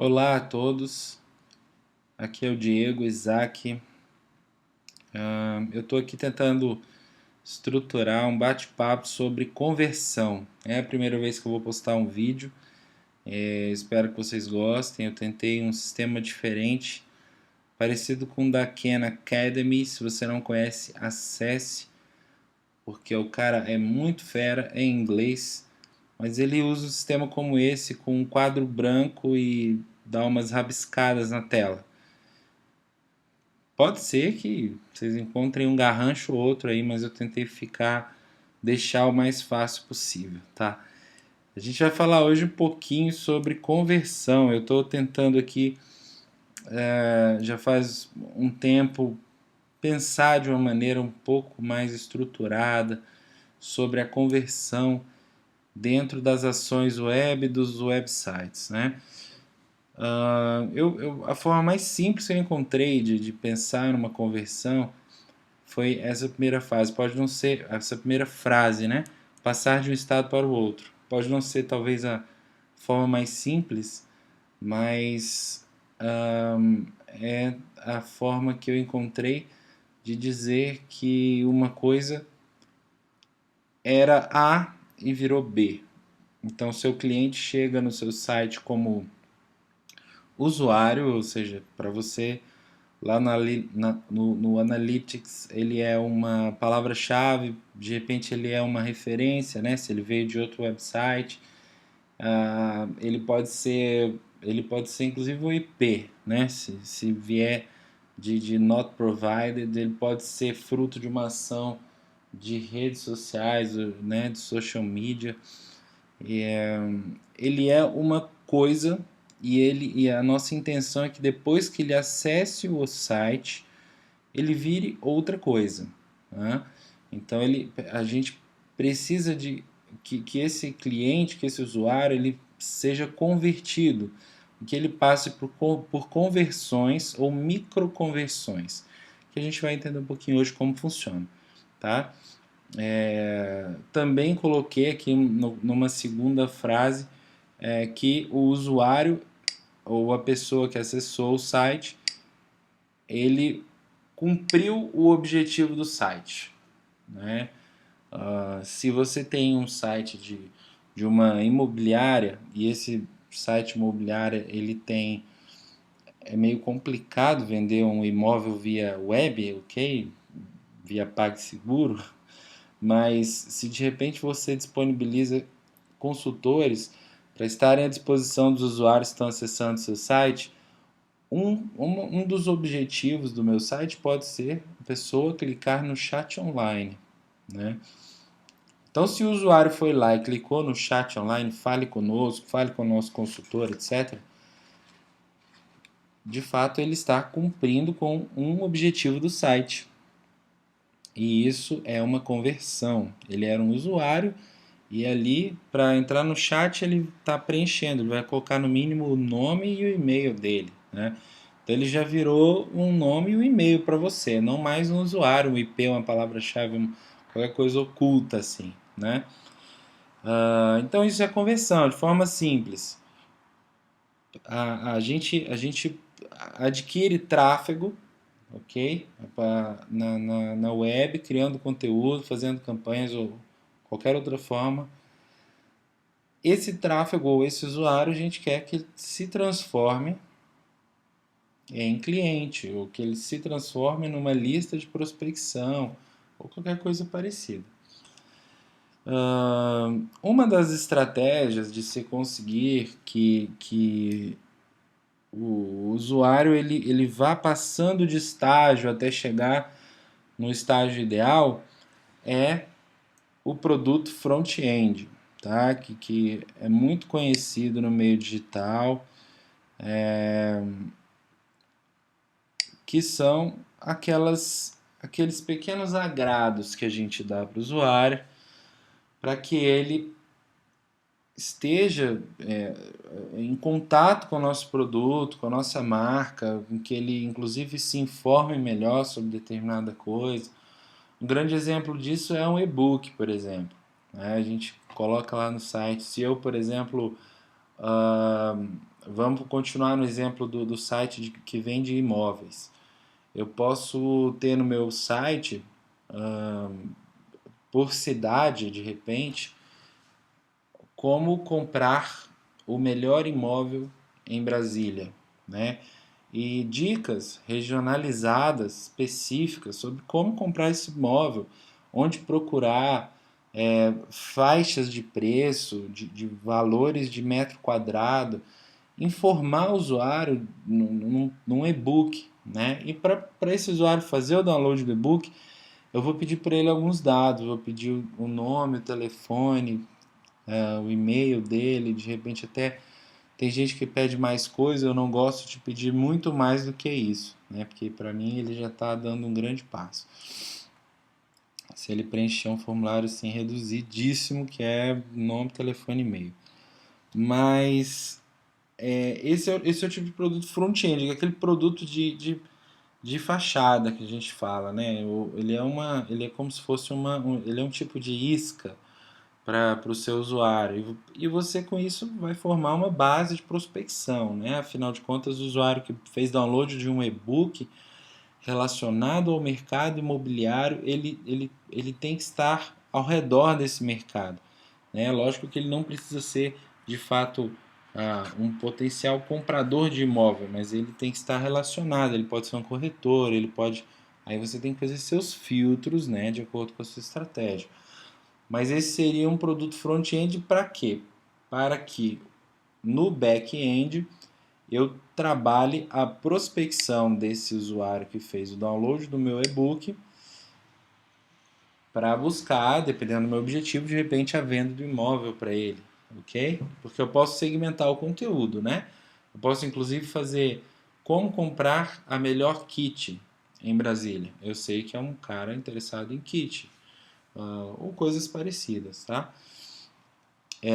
Olá a todos, aqui é o Diego Isaac. Eu estou aqui tentando estruturar um bate-papo sobre conversão. É a primeira vez que eu vou postar um vídeo, espero que vocês gostem. Eu tentei um sistema diferente, parecido com o da Khan Academy. Se você não conhece, acesse, porque o cara é muito fera em inglês, mas ele usa um sistema como esse, com um quadro branco e dá umas rabiscadas na tela. Pode ser que vocês encontrem um garrancho ou outro aí, mas eu tentei deixar o mais fácil possível, tá? A gente vai falar hoje um pouquinho sobre conversão. Eu estou tentando aqui, já faz um tempo, pensar de uma maneira um pouco mais estruturada sobre a conversão dentro das ações web e dos websites, né? A forma mais simples que eu encontrei de pensar numa conversão foi essa primeira fase. Pode não ser essa primeira frase, né? Passar de um estado para o outro. Pode não ser talvez a forma mais simples, mas é a forma que eu encontrei de dizer que uma coisa era A e virou B. Então, seu cliente chega no seu site como usuário, ou seja, para você lá no Analytics ele é uma palavra-chave, de repente ele é uma referência, né? Se ele veio de outro website, ele pode ser inclusive o IP, né? Se vier de not provided, ele pode ser fruto de uma ação de redes sociais, né? De social media. Ele é uma coisa e a nossa intenção é que depois que ele acesse o site, ele vire outra coisa, né? Então a gente precisa de que esse cliente, que esse usuário, ele seja convertido, que ele passe por conversões ou microconversões, que a gente vai entender um pouquinho hoje como funciona, tá? Também coloquei aqui numa segunda frase que o usuário ou a pessoa que acessou o site, ele cumpriu o objetivo do site, né? Se você tem um site de uma imobiliária e esse site imobiliário é meio complicado vender um imóvel via web, ok? Via PagSeguro, mas se de repente você disponibiliza consultores para estarem à disposição dos usuários que estão acessando seu site, um dos objetivos do meu site pode ser a pessoa clicar no chat online, né? Então, se o usuário foi lá e clicou no chat online, fale com o nosso consultor, etc., de fato ele está cumprindo com um objetivo do site. E isso é uma conversão. Ele era um usuário e ali, para entrar no chat, ele está preenchendo. Ele vai colocar no mínimo o nome e o e-mail dele, né? Então ele já virou um nome e um e-mail para você, não mais um usuário, um IP, uma palavra-chave, qualquer coisa oculta assim, né? Então isso é conversão, de forma simples. A gente adquire tráfego, ok? Na web, criando conteúdo, fazendo campanhas ou qualquer outra forma. Esse tráfego ou esse usuário a gente quer que se transforme em cliente, ou que ele se transforme numa lista de prospecção, ou qualquer coisa parecida. Uma das estratégias de se conseguir que o usuário ele vá passando de estágio até chegar no estágio ideal é o produto front-end, tá? Que é muito conhecido no meio digital, que são aqueles pequenos agrados que a gente dá para o usuário para que ele esteja em contato com o nosso produto, com a nossa marca, em que ele inclusive se informe melhor sobre determinada coisa. Um grande exemplo disso é um e-book, por exemplo, né? A gente coloca lá no site. Se eu, por exemplo, vamos continuar no exemplo do site que vende imóveis. Eu posso ter no meu site, por cidade, de repente, como comprar o melhor imóvel em Brasília, né? E dicas regionalizadas, específicas sobre como comprar esse imóvel, onde procurar, faixas de preço, de valores de metro quadrado, informar o usuário num e-book, né? E para esse usuário fazer o download do e-book, eu vou pedir para ele alguns dados, vou pedir o nome, o telefone, o e-mail dele, de repente até tem gente que pede mais coisa, eu não gosto de pedir muito mais do que isso, né? Porque para mim ele já está dando um grande passo. Se ele preencher um formulário assim reduzidíssimo, que é nome, telefone e e-mail. Mas esse é o tipo de produto front-end, aquele produto de fachada que a gente fala, né? Ele é como se fosse ele é um tipo de isca para o seu usuário. E você com isso vai formar uma base de prospecção, né? Afinal de contas, o usuário que fez download de um e-book relacionado ao mercado imobiliário, ele tem que estar ao redor desse mercado, né? Lógico que ele não precisa ser, de fato, um potencial comprador de imóvel, mas ele tem que estar relacionado, ele pode ser um corretor, ele pode... Aí você tem que fazer seus filtros, né, de acordo com a sua estratégia. Mas esse seria um produto front-end para quê? Para que no back-end eu trabalhe a prospecção desse usuário que fez o download do meu e-book para buscar, dependendo do meu objetivo, de repente a venda do imóvel para ele, ok? Porque eu posso segmentar o conteúdo, né? Eu posso inclusive fazer como comprar a melhor kit em Brasília. Eu sei que é um cara interessado em kit, ou coisas parecidas, tá?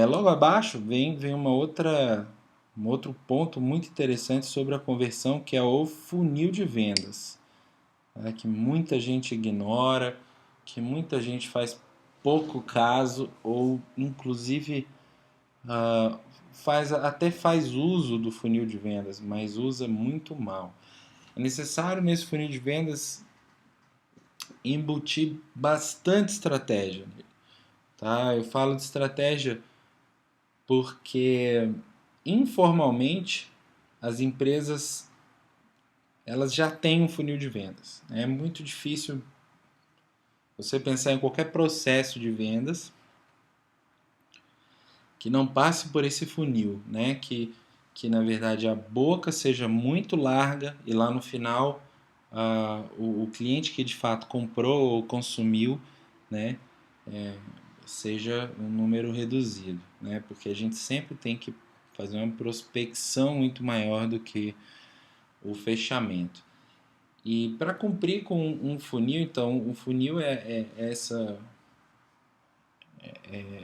Logo abaixo vem um outro ponto muito interessante sobre a conversão, que é o funil de vendas, né, que muita gente ignora, que muita gente faz pouco caso ou inclusive até faz uso do funil de vendas, mas usa muito mal. É necessário nesse funil de vendas embutir bastante estratégia, tá? Eu falo de estratégia porque informalmente as empresas elas já têm um funil de vendas. É muito difícil você pensar em qualquer processo de vendas que não passe por esse funil, né? Que na verdade a boca seja muito larga e lá no final o cliente que de fato comprou ou consumiu, né? Seja um número reduzido, né? Porque a gente sempre tem que fazer uma prospecção muito maior do que o fechamento. E para cumprir com um funil, então, o funil é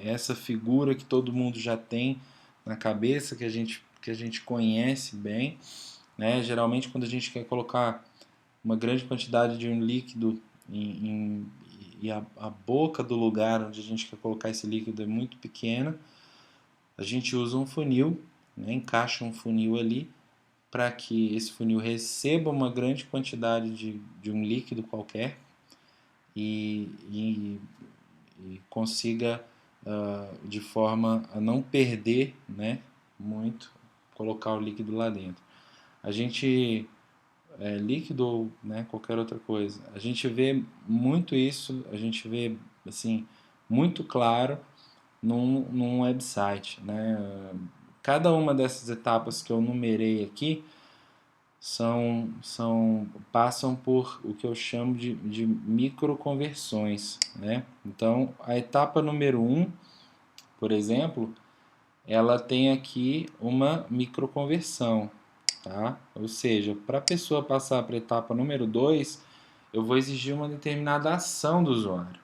essa figura que todo mundo já tem na cabeça, que a gente conhece bem, né? Geralmente, quando a gente quer colocar uma grande quantidade de um líquido e a boca do lugar onde a gente quer colocar esse líquido é muito pequena, a gente usa um funil, né? Encaixa um funil ali para que esse funil receba uma grande quantidade de um líquido qualquer e, e, e consiga, de forma a não perder, né, muito, colocar o líquido lá dentro. A gente, líquido ou, né, qualquer outra coisa, a gente vê muito isso, a gente vê assim, muito claro num website, né? Cada uma dessas etapas que eu numerei aqui passam por o que eu chamo de microconversões, né? Então, a etapa número um, por exemplo, ela tem aqui uma microconversão, tá? Ou seja, para a pessoa passar para a etapa número 2, eu vou exigir uma determinada ação do usuário,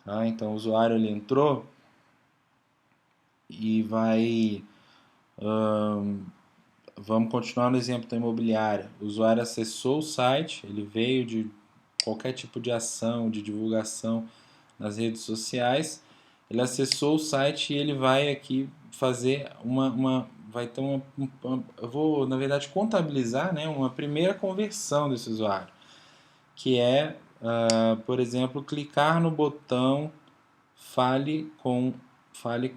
tá? Então, o usuário ele entrou e vai... Vamos continuar no exemplo da imobiliária. O usuário acessou o site, ele veio de qualquer tipo de ação, de divulgação nas redes sociais, ele acessou o site e ele vai aqui fazer vai ter eu vou, na verdade, contabilizar, né, uma primeira conversão desse usuário, que é, por exemplo, clicar no botão fale com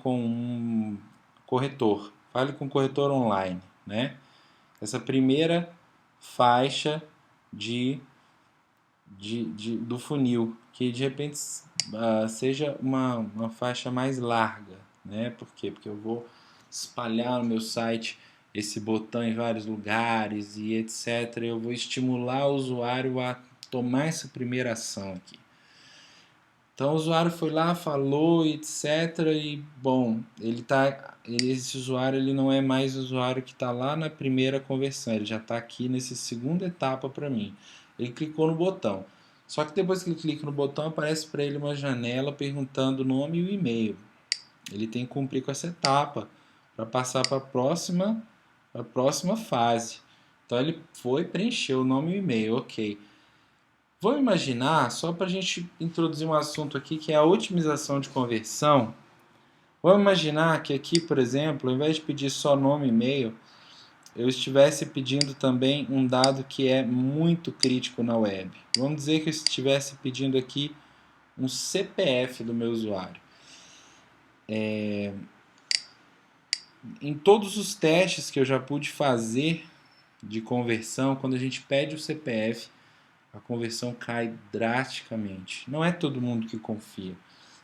um corretor, fale com um corretor online, né? Essa primeira faixa do funil, que de repente seja uma faixa mais larga, né? Por quê? Porque eu vou espalhar no meu site esse botão em vários lugares e etc. Eu vou estimular o usuário a tomar essa primeira ação aqui. Então o usuário foi lá, falou, etc. E bom, esse usuário ele não é mais o usuário que está lá na primeira conversão, ele já está aqui nessa segunda etapa para mim. Ele clicou no botão. Só que depois que ele clica no botão, aparece para ele uma janela perguntando o nome e o e-mail. Ele tem que cumprir com essa etapa para passar para a próxima fase. Então ele foi, preencheu o nome e o e-mail, ok. Vamos imaginar, só para a gente introduzir um assunto aqui, que é a otimização de conversão. Vamos imaginar que aqui, por exemplo, ao invés de pedir só nome e e-mail, eu estivesse pedindo também um dado que é muito crítico na web. Vamos dizer que eu estivesse pedindo aqui um CPF do meu usuário. Em todos os testes que eu já pude fazer de conversão, quando a gente pede o CPF, a conversão cai drasticamente. Não é todo mundo que confia,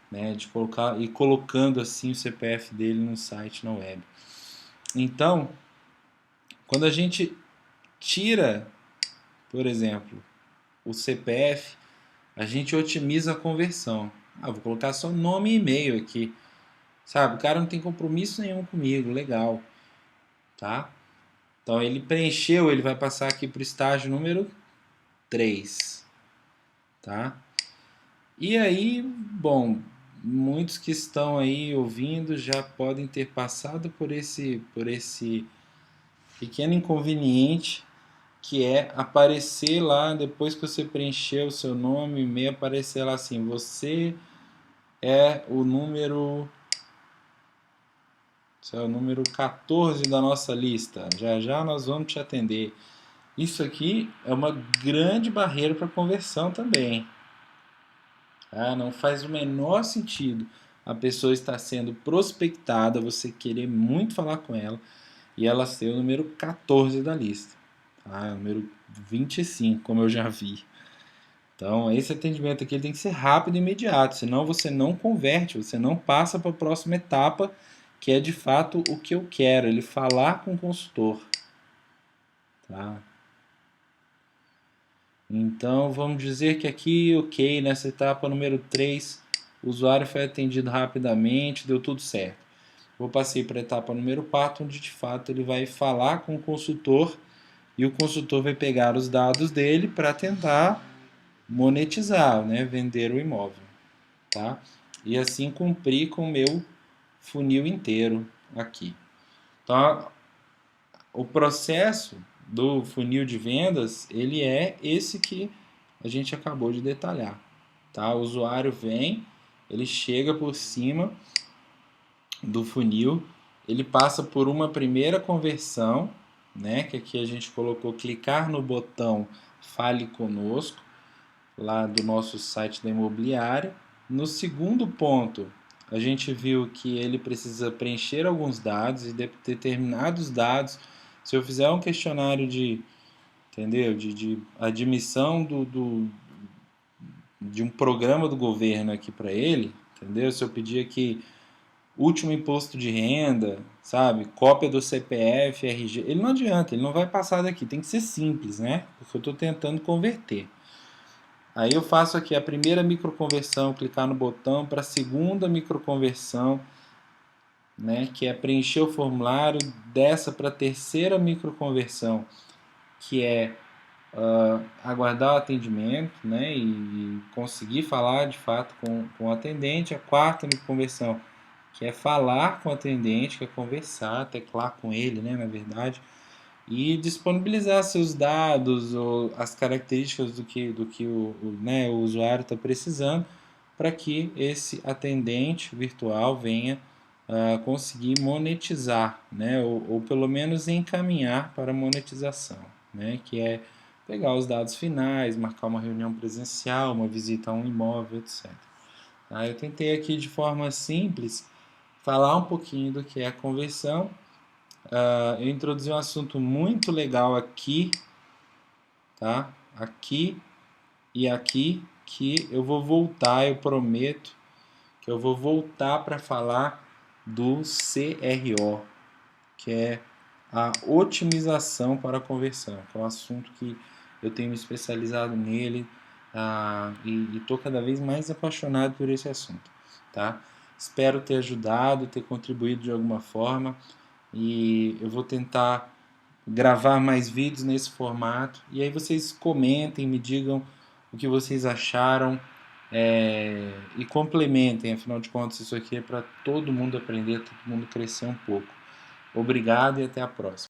né, de colocar e colocando assim o CPF dele no site, na web. Então, quando a gente tira, por exemplo, o CPF, a gente otimiza a conversão. Vou colocar só nome e e-mail aqui. Sabe, o cara não tem compromisso nenhum comigo, legal. Tá? Então ele preencheu, ele vai passar aqui para o estágio número 3. Tá? E aí, bom, muitos que estão aí ouvindo já podem ter passado por esse pequeno inconveniente, que é aparecer lá, depois que você preencheu o seu nome e e-mail, aparecer lá assim, você é o número 14 da nossa lista, já já nós vamos te atender. Isso aqui é uma grande barreira para conversão também. Não faz o menor sentido a pessoa estar sendo prospectada, você querer muito falar com ela e ela ser o número 14 da lista. Número 25, como eu já vi. Então, esse atendimento aqui ele tem que ser rápido e imediato, senão você não converte, você não passa para a próxima etapa, que é de fato o que eu quero, ele falar com o consultor. Tá? Então, vamos dizer que aqui, ok, nessa etapa número 3, o usuário foi atendido rapidamente, deu tudo certo. Vou passar para a etapa número 4, onde de fato ele vai falar com o consultor e o consultor vai pegar os dados dele para tentar monetizar, né, vender o imóvel. Tá? E assim cumprir com o meu funil inteiro aqui. Então, o processo do funil de vendas, ele é esse que a gente acabou de detalhar. Tá? O usuário vem, ele chega por cima do funil, ele passa por uma primeira conversão, né, que aqui a gente colocou clicar no botão Fale Conosco, lá do nosso site da imobiliária. No segundo ponto, a gente viu que ele precisa preencher alguns dados e determinados dados. Se eu fizer um questionário entendeu? De admissão de um programa do governo aqui para ele, entendeu? Se eu pedir aqui último imposto de renda, sabe? Cópia do CPF, RG, ele não adianta, ele não vai passar daqui, tem que ser simples, né? Porque eu estou tentando converter. Aí eu faço aqui a primeira microconversão, clicar no botão para a segunda microconversão, né, que é preencher o formulário, dessa para a terceira microconversão, que é aguardar o atendimento, né, e conseguir falar de fato com o atendente. A quarta microconversão, que é falar com o atendente, que é conversar, teclar com ele, né, na verdade, e disponibilizar seus dados ou as características do que né, o usuário está precisando para que esse atendente virtual venha conseguir monetizar, né? Ou pelo menos encaminhar para monetização, né? Que é pegar os dados finais, marcar uma reunião presencial, uma visita a um imóvel, etc. Tá? Eu tentei aqui de forma simples falar um pouquinho do que é a conversão. Eu introduzi um assunto muito legal aqui, tá? Aqui e aqui, que eu vou voltar, eu prometo que eu vou voltar para falar do CRO, que é a otimização para a conversão, que é um assunto que eu tenho me especializado nele, e estou cada vez mais apaixonado por esse assunto, tá? Espero ter ajudado, ter contribuído de alguma forma, e eu vou tentar gravar mais vídeos nesse formato, e aí vocês comentem, me digam o que vocês acharam, e complementem, afinal de contas isso aqui é para todo mundo aprender, todo mundo crescer um pouco. Obrigado e até a próxima.